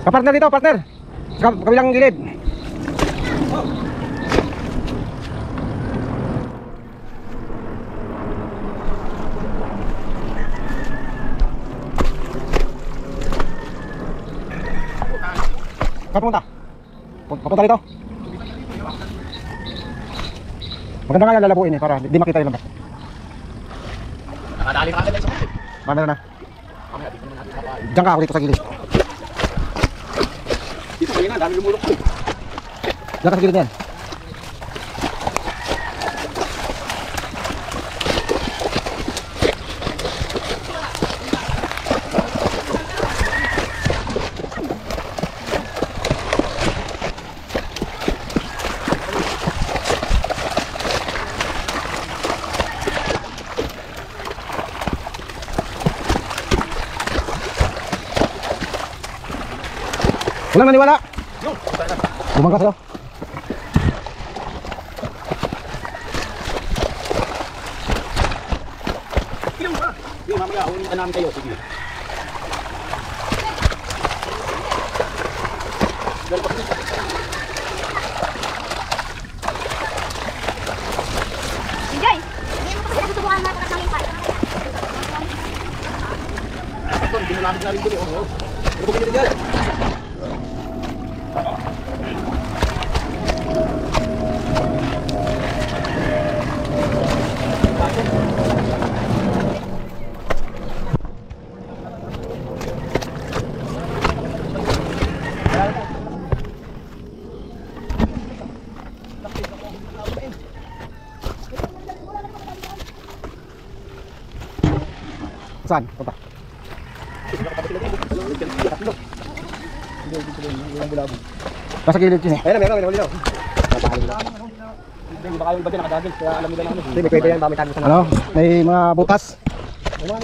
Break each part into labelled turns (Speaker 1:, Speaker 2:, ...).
Speaker 1: Kapartner dito, partner. Sa kabilang gilid. Saan pumunta? Papunta dito. Maganda nga yan lalabuin para di makita yung lambat.
Speaker 2: Nakadali ka agad sa mga.
Speaker 1: Meron na. Diyan ka ako dito sa gilid.
Speaker 2: Dito kayo na, dami lumulok ko.
Speaker 1: Diyan ka sa gilid na yan. Walang naniwala. Bumangga sa'yo.
Speaker 2: Ilang ba? Yung mamaya, unin ka namin kayo. Sige.
Speaker 3: Enjoy! Hindi mo kasi nasusubukan na takas ng impact.
Speaker 2: Ito, hindi mo namin namin dito. Ano po ganyan dyan?
Speaker 1: Saan? Punta. Nasa gilid yun eh.
Speaker 2: Ayun na, meron, huli daw. Hindi ba kayo iba dyan nakadagil, kaya alam nila namin. Hindi, may pwede yan, dami tayo sa
Speaker 1: Ano? May mga butas.
Speaker 2: Ayun,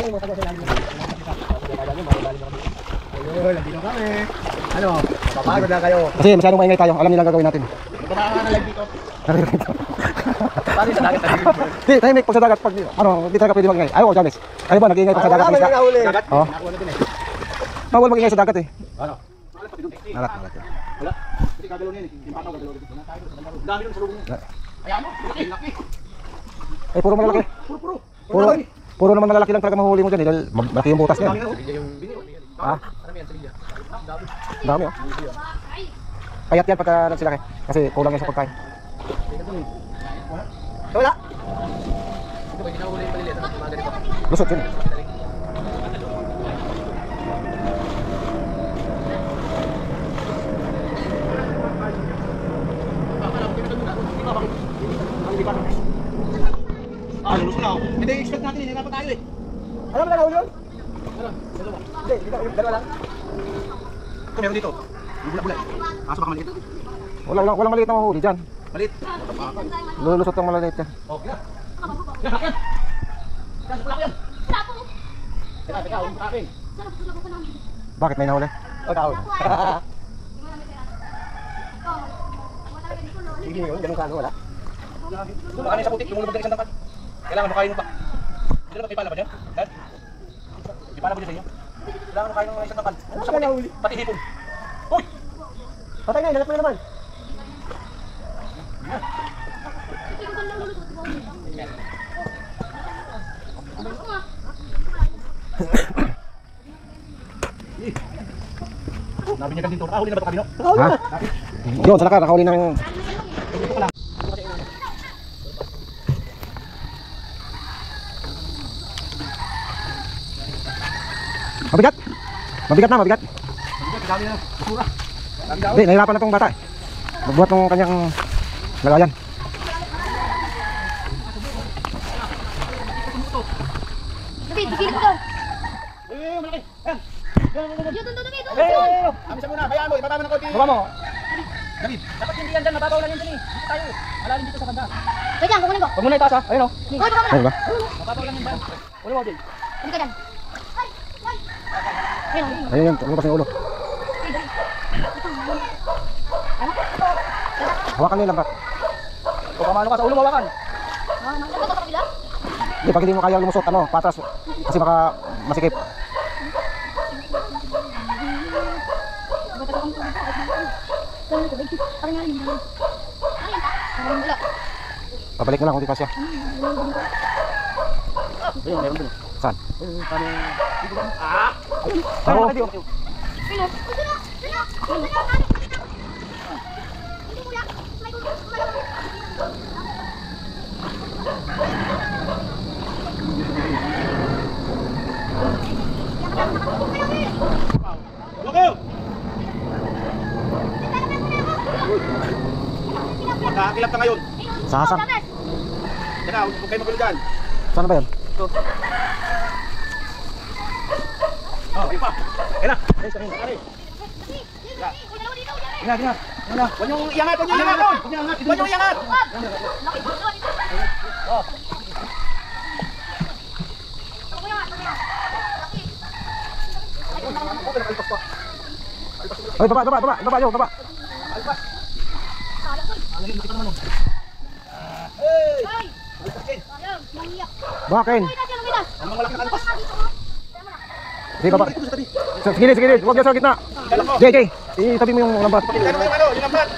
Speaker 2: nandito kami. Ano, papagod lang kayo.
Speaker 1: Kasi masyadong maingay tayo. Alam nilang gagawin natin.
Speaker 2: Kumakakangalag dito. Paano sa dagat tayo?
Speaker 1: Di, tahimik pag sa dagat. Pag, ano, di talaga pwede mag-ingay. Ayaw, James. Ayaw ba, nag-iingay pag sa dagat.
Speaker 2: Wala nahuli.
Speaker 1: Oo.
Speaker 2: Nakuha na din eh.
Speaker 1: Bawal mag-ingay sa dagat eh.
Speaker 2: Ano?
Speaker 1: Nalat.
Speaker 2: Wala. Hindi kagalaw niya eh. Yung pataw kagalaw dito. Dami doon sa lubong niya. Kaya mo, laki.
Speaker 1: Eh, puro malalaki. Puro naman malalaki lang talaga mahuli mo dyan eh. Dahil malaki yung butas niyan. Ha? Dami oh. Payat yan pagka nagsilaki. Kasi kulang yan sa pagkain.
Speaker 2: Wala.
Speaker 1: Lusot yun eh.
Speaker 2: Lulus na ako. Hindi, expect natin, hindi dapat tayo eh.
Speaker 1: Alam mo na nahuli yun?
Speaker 2: Hindi, dalawa lang. Kung meron dito, bula-bula. Aso baka maliit.
Speaker 1: Walang maliit na mahuli dyan.
Speaker 2: Maliit.
Speaker 1: Lulusot ang malaliit yan.
Speaker 2: Okay na. Yan, hakyan. Yan, pulak yan. Teka, huwag akin.
Speaker 1: Bakit may nahuli?
Speaker 2: O, tao. Sige yun, ganun saan, wala. Baka na sa putik, lumulubog din isang dapat. Kailangan makain mo pa. Hindi na ba may pala ba dyan? Dad? May pala ba dyan sa inyo? Kailangan makain mo ng isang dapat. Sa putik, pati hipon. Uy!
Speaker 1: Patay na, lalat mo na naman.
Speaker 2: Nabi niya dito. Huli na ba ito kabino?
Speaker 1: Ha? Yun, sana ka, nakahuli ng... Mabigat! Mabigat na, mabigat!
Speaker 2: Dami na. Basura. Dami daw.
Speaker 1: Hindi, nahirapan na itong bata eh. Magbuhat ng kanyang lagayan.
Speaker 3: David, bigil ko daw.
Speaker 2: Malaki. Yan.
Speaker 3: Yun, doon, David.
Speaker 2: Amisa muna. Bayaan mo. Ibaba mo ng konti.
Speaker 1: Baba mo!
Speaker 2: David. Dapat hindi yan dyan. Mababaw lang yan dyan eh. Dito tayo. Malalim dito sa banda.
Speaker 3: Wait lang, kukunin ko.
Speaker 1: Huwag muna itaas ha, ayun o.
Speaker 3: Hoy, baka mo
Speaker 1: Ayun ba?
Speaker 2: Mababaw lang yan dyan. Uli mo, Jay.
Speaker 3: Hindi ka dyan. Ayun, oh.
Speaker 1: Ayun yun, lumabas yung ulo. Hawakan mo yung lambat.
Speaker 2: O, pamano ka sa ulo mo, hawakan.
Speaker 3: Ito sa kabila?
Speaker 1: Hindi, pag hindi mo kaya lumusot, ano, patras. Kasi baka masikip.
Speaker 3: Parang tubig. Parang nga rin. Ano yan pa? Parang wala.
Speaker 1: Pabalik mo lang kung di pa siya.
Speaker 2: Ayun, meron dun.
Speaker 1: Saan?
Speaker 2: Ayun,
Speaker 1: Ako.
Speaker 2: ayun.
Speaker 3: Sino? Sino? Sino? Sino? Hindi mo lang. May tubig.
Speaker 2: Go! Magkakilap ka ngayon.
Speaker 1: Sasang.
Speaker 2: Yan na, huwag kayo magulo dyan.
Speaker 1: Saan ba yun?
Speaker 2: Oh, ayun pa. Ayun na. Ayun, ayun, ayun. Huwag niyong iangat, huwag niyong iangat. Huwag niyong iangat.
Speaker 1: Ay, baba yun, baba. Bakin.
Speaker 2: Ang mga malaki na kalpas.
Speaker 1: Sige, baba. Sa gilid. Huwag niya sa gitna. JJ, itabi mo yung lambat.
Speaker 2: Ano mo yung ano, yung lambat.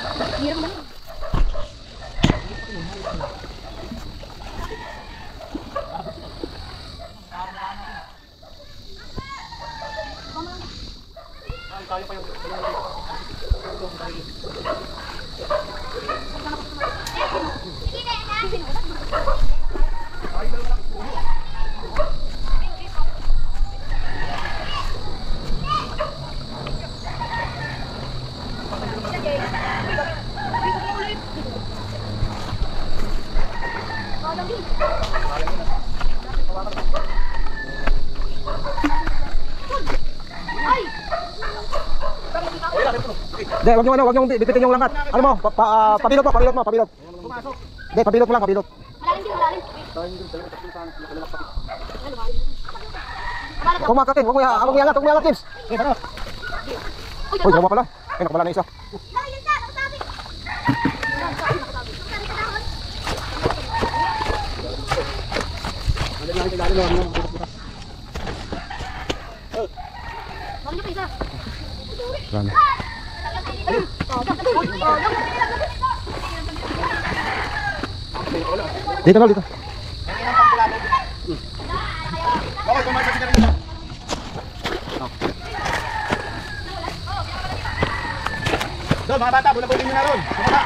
Speaker 3: Ay!
Speaker 1: Hindi, huwag niyo bibitin yung langkat. Ano mo, pabilot mo. Hindi, pabilot mo lang.
Speaker 3: Malalim din, malalim.
Speaker 1: Huwag mo akatin, huwag mo iangat, James. Uy, dalawa pala. Ay, nakabala na isa.
Speaker 3: Nakilin ka! Nakasabi! Bakit pa isa?
Speaker 1: Wala na. Dito na, dito.
Speaker 2: Okay, kumain sa sigarilyo. Doon, mga bata, bulabugin nyo na ron. Bumaba.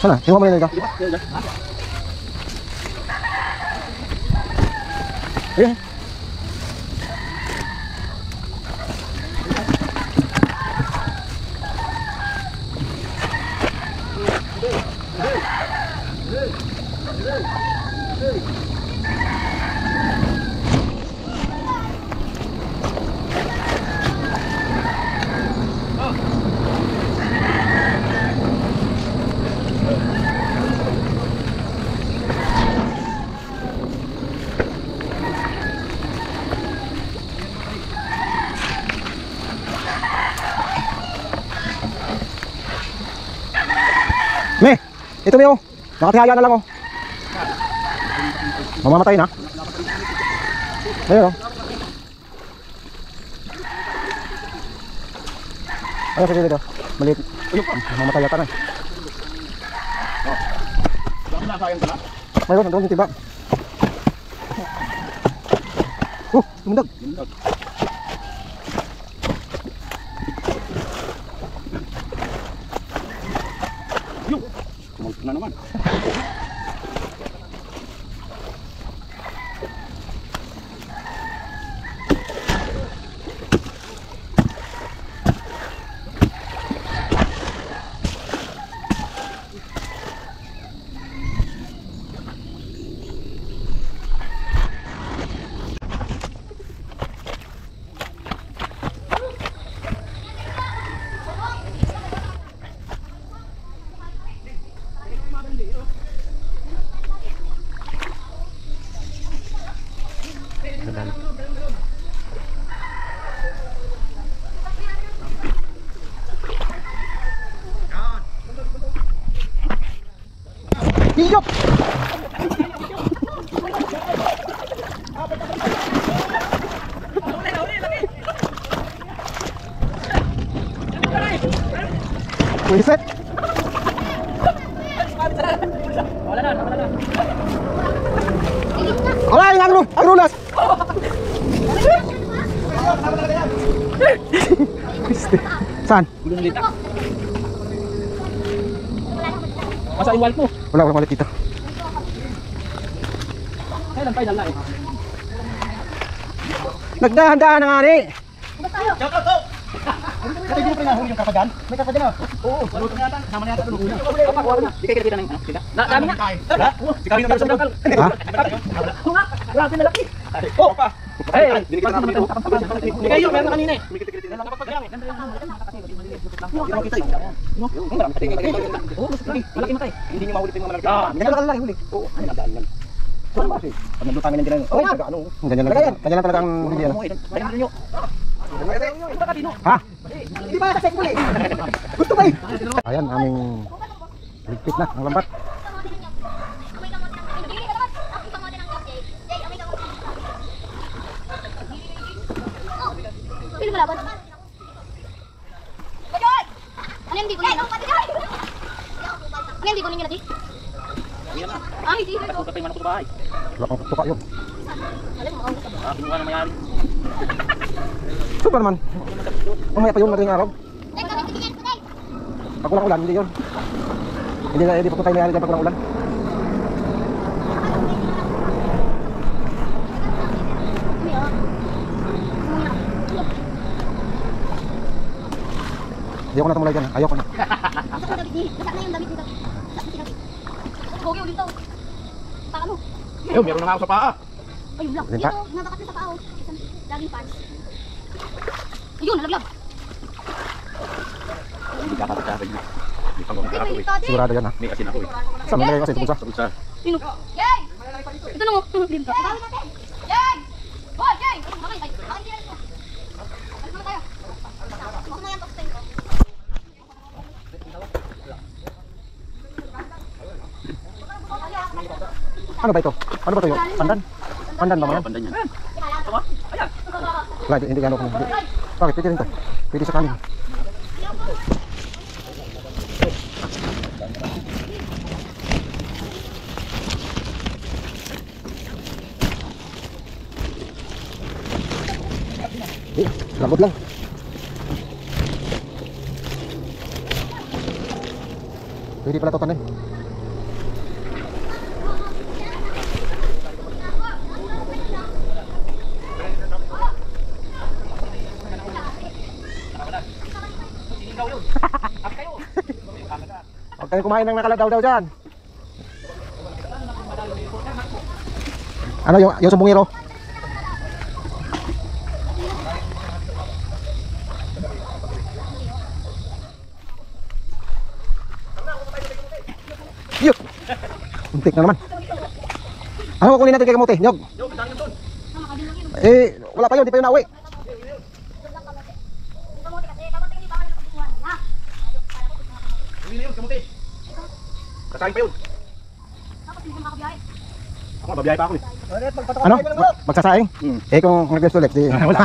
Speaker 1: Saan na? Tingnan mo yun dito. Ayan. Me, ito mo. Nakatihaya na lang oh. Mamamatay na. Ayun oh. Ayun, sige dito. Maliit. Mamamatay yata na eh.
Speaker 2: Bakit nasayang ka na?
Speaker 1: Mayroon, nandun yung tiba. Tumundag.
Speaker 2: Yung! Kumalot na naman.
Speaker 1: Wiset.
Speaker 2: Wala na, wala na.
Speaker 1: Wala yung agrulas. Saan?
Speaker 2: Gulong lita. Masa yung wallet mo?
Speaker 1: Wala, walang wallet dito.
Speaker 2: Kailan final na eh?
Speaker 1: Nagdahan-dahan na nga ni.
Speaker 2: Shout out to! Kasi hindi mo pinahuli yung kapagan? May kapagan na. Oo, saluto na yata. Kasama na yata doon. Papa, kuha na. Di kayo kita ng kita. Dami na. Ha? Si Kami na sa bakal.
Speaker 1: Ha?
Speaker 2: Oo nga. Grabe na laki. Oh, pa. Eh, binigyan namin dito. Di kayo, meron na kanina eh. Malaki matay. Hindi niyo mahuli pa yung malaki.
Speaker 1: Ganyan lang lang huli.
Speaker 2: Oo, ano nadaan yan. Pag nandun kami ng ginano.
Speaker 1: Ganyan lang talaga ang hindi ano. Ha?
Speaker 2: Di ba sa sekul eh? Gusto ba eh?
Speaker 1: Ayan, aming ligpit na ang lambat.
Speaker 3: Pili mo laban. Ano yung di ko ninyo? Ano yung di ko ninyo lagi? Ay, di ko.
Speaker 2: Patay man ako sa bahay.
Speaker 1: Wala kang tuka yun.
Speaker 3: Alam mo, ang
Speaker 2: Kinuha na mayari.
Speaker 1: Super man. Mamaya pa yun madaling araw.
Speaker 3: Teka, may bibigyan ko tayo.
Speaker 1: Pag walang ulan, hindi yun. Hindi pa tayo mayari dyan pag walang ulan. Ayoko na tumulay dyan. Ayoko na.
Speaker 3: Basta yung damit niya. Basta na yung damit nito. Huwag yung dito. Paka mo.
Speaker 2: Ayun, meron na nga ako sa paa.
Speaker 3: Ayun lang.
Speaker 1: Rinta?
Speaker 3: Dito, nabakat na sa pao. Laging pants. Ayun, nalaglag.
Speaker 2: Hindi kakapit-kapit niya. May pangungkara ko eh.
Speaker 1: Sigurado yan ha.
Speaker 2: May asin ako eh.
Speaker 1: Saan mo nalagay kasi ito
Speaker 2: Sa bulsa.
Speaker 3: Sino? Yay! Ito na mo. Limpa. Yay! Boy, yay! Bakit tayo? Bakit hindi natin? Balik naman tayo. Huwag mo yan tostahin ko.
Speaker 1: Ano ba ito? Ano ba ito yun? Pandan? Pandan ba mo yan?
Speaker 2: Pandan yan.
Speaker 1: Wala, hindi gano'n ko. Bakit? Pwede rin to. Pwede sa kanin. Lambot lang. Pwede pala ito tanin. Huwag kayong kumain ng nakaladaw daw dyan. Ano yung sumbungero? Yuk! Untik na naman. Ano kukunin natin kay kamote? Nyog? Eh, wala pa yun, di pa yun nauwi.
Speaker 2: Uwi na yun, kamuti. Kasahin pa yun. Ako, babiyahe pa ako eh.
Speaker 1: Ano? Magsasaing? Eh kung nag-guest ulit, di...
Speaker 2: Wala.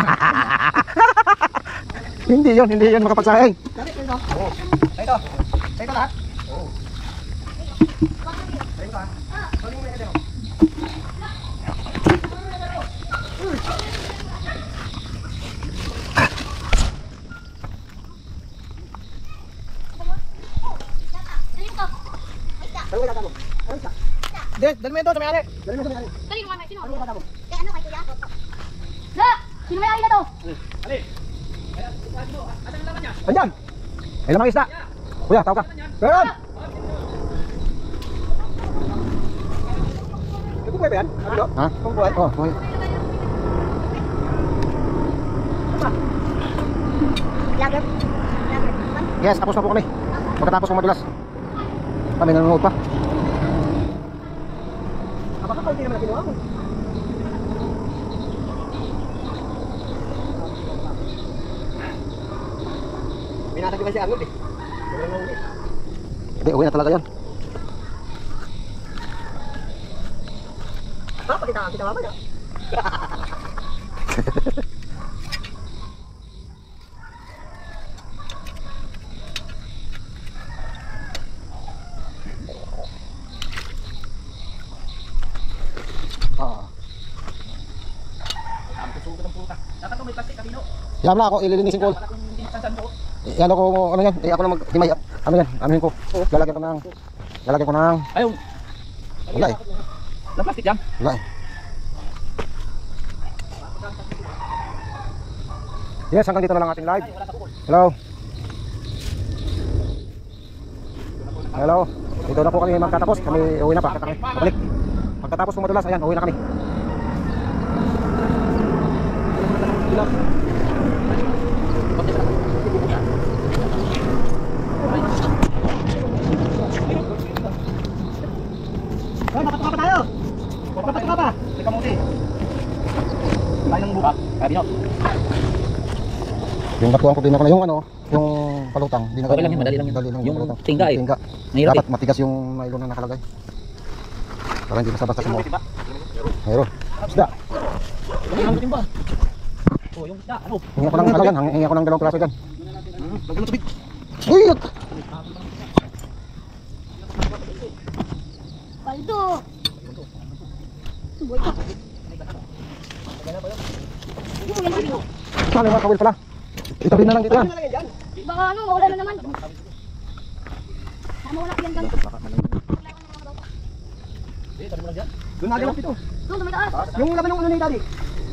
Speaker 1: Hindi yun makapagsaing.
Speaker 2: Ito. Ito lahat. Dali mo ito sa may-ari.
Speaker 3: Dali mo nga, sino? Kaya ano kay kuya? Da! Sino may ari na to?
Speaker 2: Ali.
Speaker 1: Andyan! Ay lamang isda. Kuya, tawag ka. Meron!
Speaker 2: Ito ba yan? Ano?
Speaker 1: Ha?
Speaker 2: Kung buhay?
Speaker 1: Oh, kuya.
Speaker 3: Lager. Lager.
Speaker 1: Yes, tapos na po kami. Pagkatapos kong madulas. Kami nanonood pa.
Speaker 2: Baka kaunti naman ang kinuha mo. Binatag ba si Angod eh?
Speaker 1: Hindi, uwi na talaga yan.
Speaker 2: Pakita kita mamaya.
Speaker 1: Yan na ako, ililinisin ko. Ano ko, ano yan? Ako na maghimay. Ano yan? Ano ko? Lalagyan ko ng...
Speaker 2: Ayaw.
Speaker 1: Wala eh.
Speaker 2: Lang plastic yan.
Speaker 1: Wala eh. Yes, hanggang dito na lang ating live. Hello. Hello. Dito na po kami magtatapos. Kami uwi na pa. Pabalik. Pagkatapos po madulas, ayan, uwi na kami.
Speaker 2: Napatuka pa tayo. Napatuka pa. May kamuti. Tayo ng buka. Sabi nyo.
Speaker 1: Yung batuang problema ko na yung ano, yung palutang. Di na
Speaker 2: Okay lang yun, madali lang yun. Yung tingga eh. Mahirap
Speaker 1: Dapat matigas yung nylon na nakalagay. Para hindi basta-basta sumuot. Mayroon. Isda.
Speaker 2: Yung timba. Oh, yung isda. Ano?
Speaker 1: Hingi ako ng ano yan, hingi ako ng 2 piraso dyan.
Speaker 2: Lagyan mo tubig.
Speaker 1: Uy!
Speaker 3: Paldo. Boy ka.
Speaker 1: Saan yung mga kawil pala? Itabi na lang dito yan.
Speaker 3: Baka ano, mawala na naman. Mawala yan dyan.
Speaker 2: Doon na lang dito.
Speaker 3: Doon, may taas.
Speaker 2: Yung laban ng ano ni Daddy.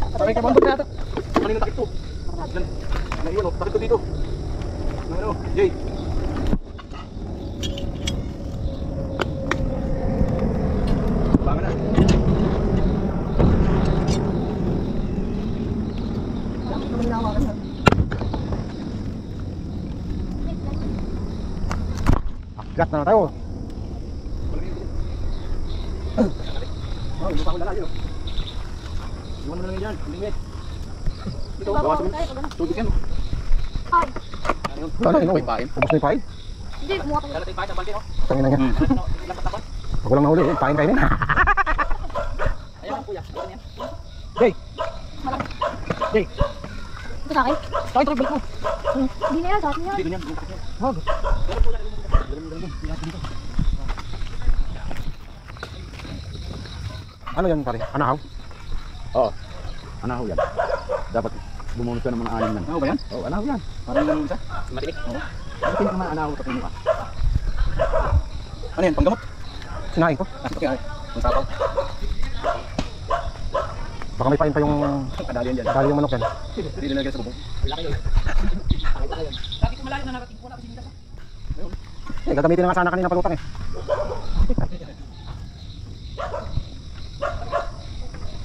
Speaker 2: Sabay ka bambog na ito. Kanina takip to. Naiyon o, takip to dito. Ano, Jay. Bangan na.
Speaker 1: Agat na tayo.
Speaker 2: Oh, yung pa ko lalaki. Iwan mo na lang yan. Limit. Ito, bawasan mo. Tubig yan.
Speaker 3: Ay,
Speaker 1: Wala na, inuwi. Ubus na yung pain.
Speaker 3: hindi, kumuha ko.
Speaker 2: Dalating pa sa balde, no?
Speaker 1: Tangin na yan.
Speaker 2: Ilang patapon?
Speaker 1: Pag walang nahuli, pain kainin.
Speaker 2: Ayan, kuya. Ayan yan.
Speaker 1: Jay! Jay!
Speaker 3: Ito sa akin?
Speaker 2: Tayo, tayo, balik mo.
Speaker 3: Hindi na yan, sa akin yan.
Speaker 2: Hindi, ganyan.
Speaker 1: Hog! Ano yan pare? Anahaw?
Speaker 4: Oo. Anahaw yan. Dapat bumunod ka ng mga anim yan.
Speaker 2: Ano ba yan?
Speaker 4: Oo, anahaw yan.
Speaker 2: Parang ganun isa. Matinik. Oo.
Speaker 4: Bakit naman anahaw sa pinuka?
Speaker 2: Ano yan, panggamot?
Speaker 1: Sinain ko.
Speaker 2: Ah, okay, ay. Ang sapaw.
Speaker 1: Baka may pain pa yung
Speaker 2: Kadali yan dyan.
Speaker 1: dali yung manok yan.
Speaker 2: Hindi nilagay sa bubong. Laki yun. Laki ko malayo na narating ko na kasi dito.
Speaker 1: Eh, gagamitin na nga sana kanina palutang eh.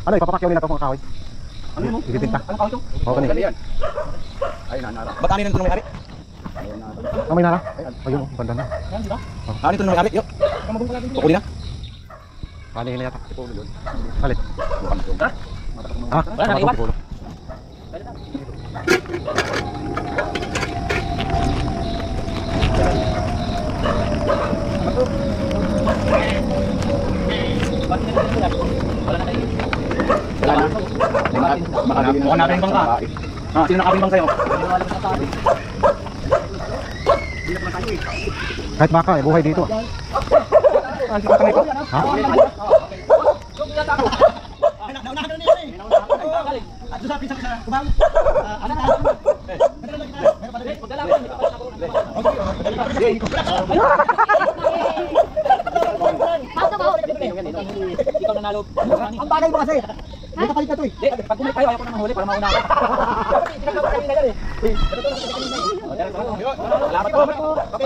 Speaker 1: Ano, ipapapakyaw nila ito mga kahoy?
Speaker 2: Ano yun mo?
Speaker 1: Ibibinta.
Speaker 2: Anong kahoy ito?
Speaker 1: Oo, kanina.
Speaker 4: Dali yan. Ay, nanara.
Speaker 2: Ba't anin ito nung may-ari?
Speaker 4: Ayun na.
Speaker 1: Ah, may nara? Ayun, oh, banda na.
Speaker 2: Yan, di ba? Anin ito nung may-ari? Yo. Kukunin na.
Speaker 1: Panihin na yata.
Speaker 4: Ito, yun.
Speaker 1: Halit.
Speaker 4: Mukhang ito.
Speaker 2: Ha?
Speaker 1: Ha?
Speaker 2: Wala na, iwan.
Speaker 1: Siguro.
Speaker 2: Wala na tayo.
Speaker 4: Wala na.
Speaker 2: Mukhang natin yung bangka. Ah, sino nakabing bang sa'yo?
Speaker 1: Kahit baka eh, buhay dito.
Speaker 2: Ah, si Patang ito?
Speaker 1: Ha?
Speaker 3: Basta ba?
Speaker 2: Ikaw nanalo.
Speaker 5: Ang bagay mo kasi, may kapalit na to eh.
Speaker 2: Di, pag bumalik tayo, ayaw ko nang mahuli para mauna ako. Salamat po.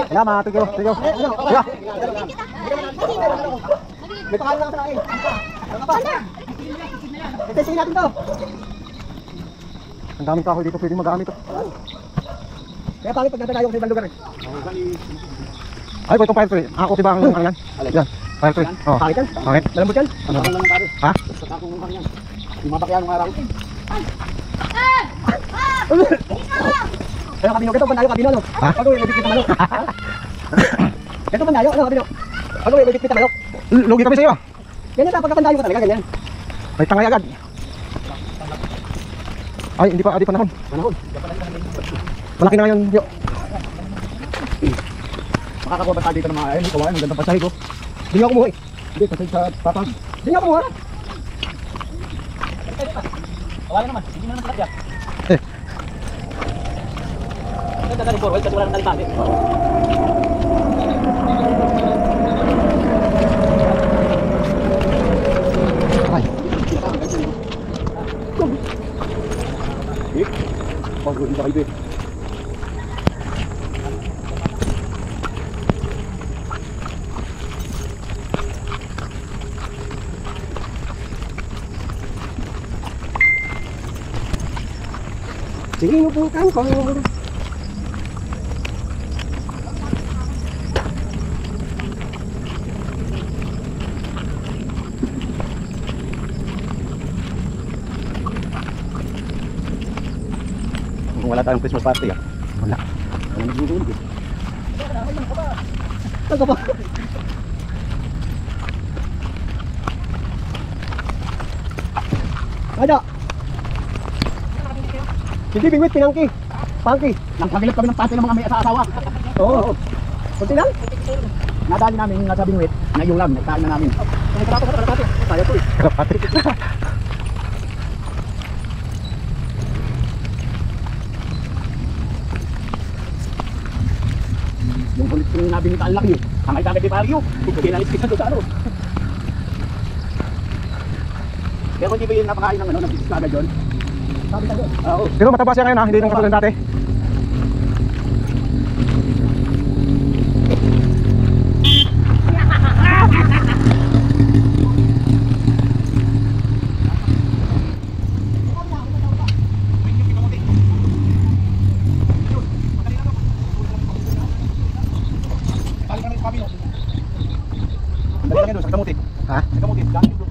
Speaker 1: Salamat, thank you. Thank you. Yeah.
Speaker 5: May pangalan lang sa akin. Ano ba? Testingin natin to.
Speaker 1: Ang daming kahoy dito pwedeng magamit.
Speaker 5: Kaya pangit pag natanayo ko sa ibang lugar eh.
Speaker 1: Ay, ko itong fire tree. Ako si bang ano yan? Yan. Fire tree. Oh.
Speaker 5: Pangit yan.
Speaker 1: Pangit.
Speaker 5: Malambot yan.
Speaker 1: Ano?
Speaker 4: Lang ng pare.
Speaker 1: Ha?
Speaker 4: Sa takong ng kanya. Lumabak yan ng araw.
Speaker 5: Ano kabino? Ito panayo kabino no?
Speaker 1: Ha?
Speaker 5: Pag uwi, medit kita manok. Ito panayo, ano kabino? Pag uwi, medit kita manok.
Speaker 1: Lugi kami sa iyo.
Speaker 5: Ganyan na, pagka panayo ka talaga, ganyan.
Speaker 1: May tangay agad. Ay, hindi pa panahon.
Speaker 5: Panahon.
Speaker 1: Malaki na ngayon. Yo.
Speaker 4: Makakakuha ba tayo dito ng mga ayun? Kawain, ang gandang pasahe ko.
Speaker 5: Hindi ako kumuha eh.
Speaker 4: Hindi, kasi sa papag.
Speaker 5: Hindi ako kumuha.
Speaker 2: Wala naman. Hindi naman talaga. nagdadalong forward kasi wala nang tali.
Speaker 1: Ay.
Speaker 4: Pag-uwi ba kayo?
Speaker 5: Sige, nupukan ko.
Speaker 4: Kung wala tayong Christmas party ah.
Speaker 1: Wala.
Speaker 4: Walang nagsusunog eh.
Speaker 5: Taga ba? Ada. Hindi bingwit, pinangki. Pangki.
Speaker 4: Nagpagilip kami ng party ng mga may asawa.
Speaker 5: Oo. Kunti lang?
Speaker 4: Nadali namin yung nasa Bingwit. Ngayon lang, nagkain na namin.
Speaker 5: Kaya to eh.
Speaker 1: Kalapati.
Speaker 4: Yung ulit yung nabinita ang laki. Hangay kagad di Mario. Kinalis ka doon sa ano. Pero hindi ba yung napakain ng ano, nabisip kagad yun? Sabi ka doon. Oo.
Speaker 1: Pero mataba siya ngayon ha, hindi nang katulad dati.
Speaker 2: Dali lang yun doon sa kamuti.
Speaker 1: Ha?
Speaker 2: Sa kamuti. Dami doon.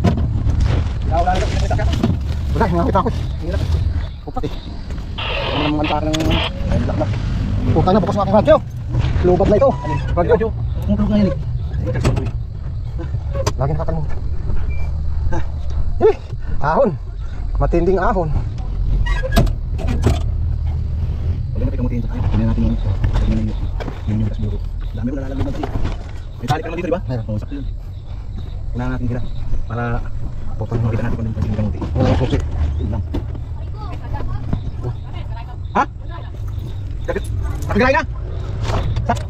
Speaker 2: Wala na lang pinakita ka.
Speaker 1: Wala, nakakita ako.
Speaker 2: Hirap.
Speaker 1: Upat eh.
Speaker 2: Ano naman ang parang laknak.
Speaker 1: Putang na, bukas ng aking radyo. Lubat na ito.
Speaker 2: Radyo. Umutulog na yan eh.
Speaker 1: Lagi nakatanong. Ahon. Matinding ahon.
Speaker 2: Wala na pikamutiin sa tayo. Tingnan natin yung yung kasburo. Dami ko nalalagay ng tayo. May tali pa naman dito, di ba?
Speaker 1: Meron.
Speaker 2: Oo, sakto yun. Kailangan natin hila. Para makita natin kung ano yung pikamuti.
Speaker 1: Wala yung susi.
Speaker 2: Yun lang. Ha? Nakagay na?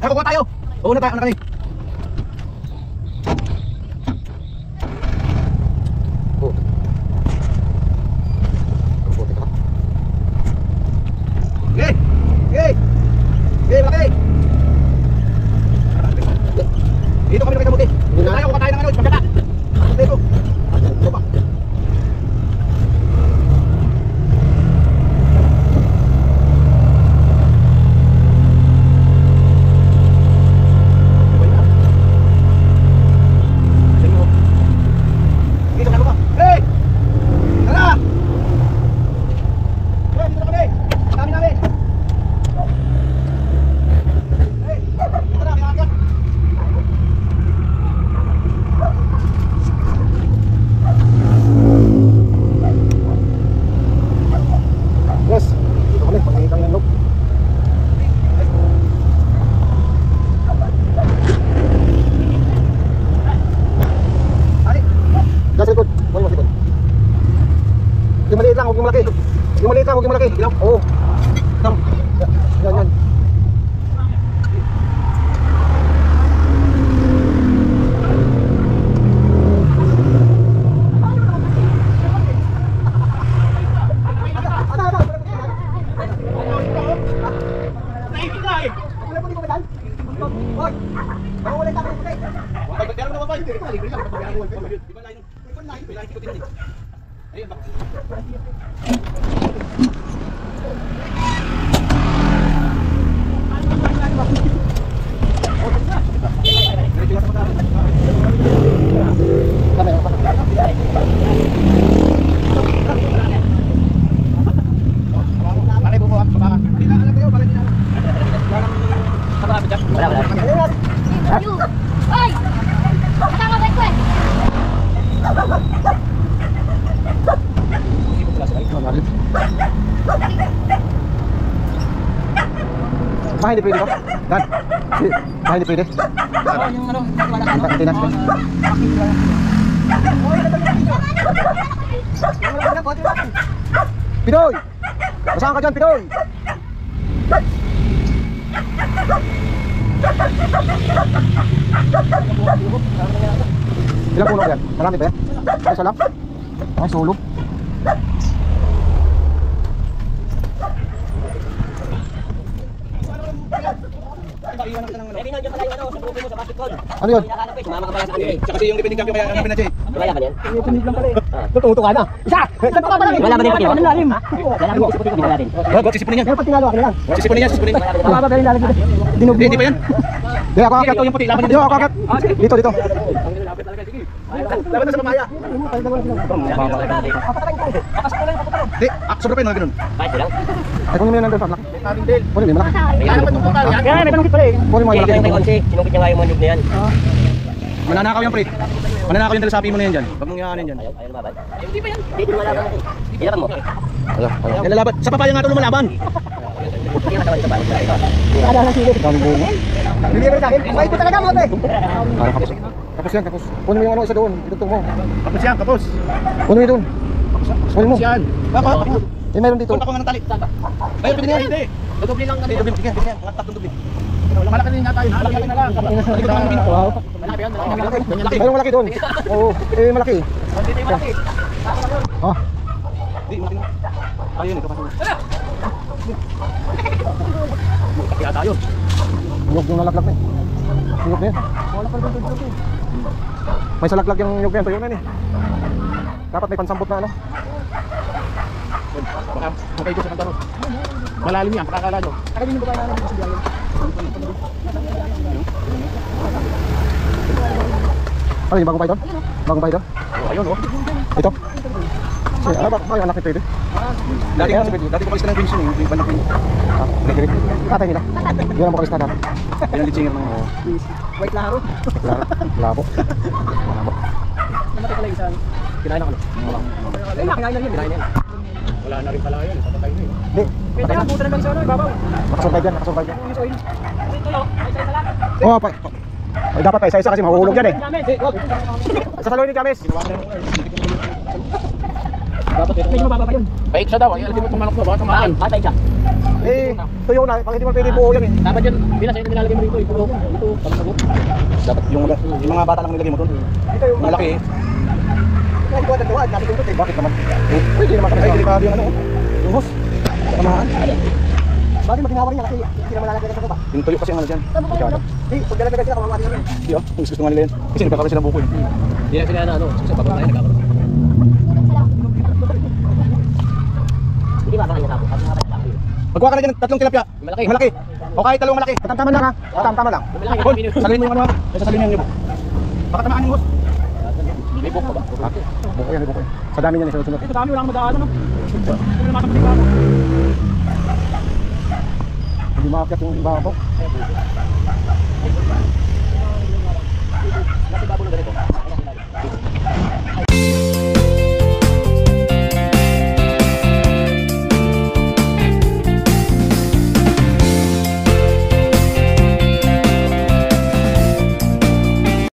Speaker 2: Kukuha tayo. Oo na tayo. Ano kami?
Speaker 1: Oh. Puti ka.
Speaker 2: Okay! Okay! Okay, malaki! Dito kami nakikamuti. Dito tayo kukuha tayo ng ano, pagkata. Dito. Dito pa. Dito ka ba? Hey! Tara! Hey, dito na kami! Kami namin! Hey! Dito na, pinakakit!
Speaker 1: Yes. Dito kami, pagkakitang ng loob.
Speaker 2: Ay!
Speaker 1: Diyan sa likod. Huwag yung likod. Yung maliit lang, huwag yung malaki. Yung maliit lang, huwag yung malaki.
Speaker 2: Ilaw?
Speaker 1: Oo. Yan, yan.
Speaker 2: Naipit na eh!
Speaker 5: Wala po dito ba yan? Hoy! Mawala tayo ng puti.
Speaker 2: Pero naman ba? Libre lang. Di ba lain? Lain ko din. Ayun ba? Pare bumo ah, baka. Hindi na alam kayo, pare din ako. Wala.
Speaker 3: You! Ay! Kasama ba ko eh?
Speaker 1: Baka hindi pwede ba? Dan. Baka hindi pwede.
Speaker 2: Yung ano, wala
Speaker 1: Ang tinas ka. Pidoy! Masaan ka dyan, Pidoy? Ilang puno ba yan? Marami ba yan? Ay, isa lang? Ay, solo. Ano yun?
Speaker 2: Tsaka kasi yung defending champion kaya hanapin na siya eh.
Speaker 5: Tututo ka na. Isa! Saan pa lang? Wala ba din puti? Wala lalim.
Speaker 2: Sisipunin yan.
Speaker 5: Pero pag tinalo ka na lang.
Speaker 2: Sisipunin yan, sisipunin.
Speaker 5: Wala ba din lalim dito?
Speaker 2: Hindi pa yan.
Speaker 1: Di, ako akit.
Speaker 2: Ito yung puti, laban
Speaker 1: Di, ako akit. Dito, dito.
Speaker 2: Laban na sa mamaya. Di, sobra pa yun, mga ganun.
Speaker 1: Ay, kunin mo yun nandun sa malaki. Kunin mo yung malaki.
Speaker 5: Kaya may tanong pa rin.
Speaker 1: Kunin mo yung malaki.
Speaker 5: Sinungkit niya nga yung manjog na yan.
Speaker 2: Mananakaw yan, pre. Mananakaw yung dalasapi mo na yan dyan. Huwag mong iaanin yan.
Speaker 5: Ayaw lumaban. Hindi pa yan. Dito lumalaban natin. Ilaban mo.
Speaker 2: Yan lalaban. Sa papaya nga ito lumalaban.
Speaker 5: Hindi ka mataban sa bahay. Ada na sila.
Speaker 1: Dami bunga.
Speaker 5: Hindi ka sa akin. May ito talaga mo, te.
Speaker 1: Parang kapos. Kapos yan, kapos. Kunin mo yung ano isa doon. Itutong mo.
Speaker 2: Kapos yan, kapos.
Speaker 1: Kunin mo yun doon. Kunin mo.
Speaker 2: Yan. Baka.
Speaker 1: Eh, meron dito.
Speaker 2: Punta ko nga ng tali. Ayun, pwede na yan. Hindi. Dudubli lang. Hindi, dubli. Sige, sige. Mga tatlong dubli. Malaki na tayo. Malaki na lang. Malaki na lang.
Speaker 1: Wow.
Speaker 2: Malaki yan. Malaki.
Speaker 1: Mayroong malaki doon. Oo. Eh, malaki.
Speaker 2: Hindi, malaki.
Speaker 1: Ah.
Speaker 2: Hindi, malaki na. Ayun, ito pa. Kaya tayo.
Speaker 1: Nyug yung nalaglag na eh. Nyug na yan. May salaglag yung nyug na yan. Tuyo na yan eh. Dapat may pansambot na ano.
Speaker 2: Baka makaigo sa kantaro. Malalim yan, pakakala nyo.
Speaker 1: Ano yung bagong payo doon? Bagong payo doon?
Speaker 2: Ayun, oh.
Speaker 1: Ito? Sige, ano ba? Ay, anak nito ito.
Speaker 2: Dati ko kalis ka ng pension eh. Yung banak yun.
Speaker 1: Ah, nagkirit. Tatay nila. Yun ang makalis na dati.
Speaker 2: Yan ang litsinger ng
Speaker 5: White laro.
Speaker 1: Labo. Labo.
Speaker 2: kinain ng ano.
Speaker 5: Ay, nakinain na yun.
Speaker 2: Kinain na yan. Wala na rin pala yun. Papatay na yun.
Speaker 1: Hindi.
Speaker 5: Kaya tayo, buta na lang sa ano, ibabaw.
Speaker 1: Nakasurvive yan, nakasurvive yan.
Speaker 5: Use oil.
Speaker 1: Oo, ay, dapat pa isa-isa kasi mahuhulog yan eh. Sasaluhin ni James.
Speaker 5: Medyo mababa pa yun.
Speaker 2: Paik siya daw. Ay, alam mo itong manok mo. Baka tumaan.
Speaker 5: Patay siya.
Speaker 1: Eh, tuyo na. Pag hindi mo pwede buo yan eh.
Speaker 2: Dapat yun. Binas yun nilalagay mo rito. Ito. Ito. Dapat yung mga bata lang nilagay mo doon. Malaki eh.
Speaker 1: Bakit naman? Pwede naman kami.
Speaker 2: Ay, delikado yung ano.
Speaker 1: Yung host. Samahan.
Speaker 5: Bakit maginawa rin niya kasi hindi naman lalagay sa baba.
Speaker 2: Yung tuyo kasi ang ano dyan.
Speaker 5: Eh, pag lalagay sila, kamamati yun.
Speaker 2: Hindi oh. Gusto nga nila yan. Kasi nagkakaroon sila ng buko eh. Hindi na sila ano. Sa babang tayo nagkakaroon.
Speaker 5: Hindi ba ba kanya tapos?
Speaker 2: Magkuha ka na dyan ng tatlong tilapia. Malaki. Malaki. O kahit dalawang malaki.
Speaker 1: Tama lang ha. Tama lang.
Speaker 2: Hol, sasalin mo yung ano ha. Sasalin mo yung libo. Baka tamaan yung host. May buko ba?
Speaker 1: Buko yan, buko yan. Sa dami niyan, sunod-sunod.
Speaker 5: Ito dami, wala kang madaan, ano? Hindi naman matapos yung
Speaker 1: Hindi makakit yung iba ako.
Speaker 2: Nasa babo na ganito.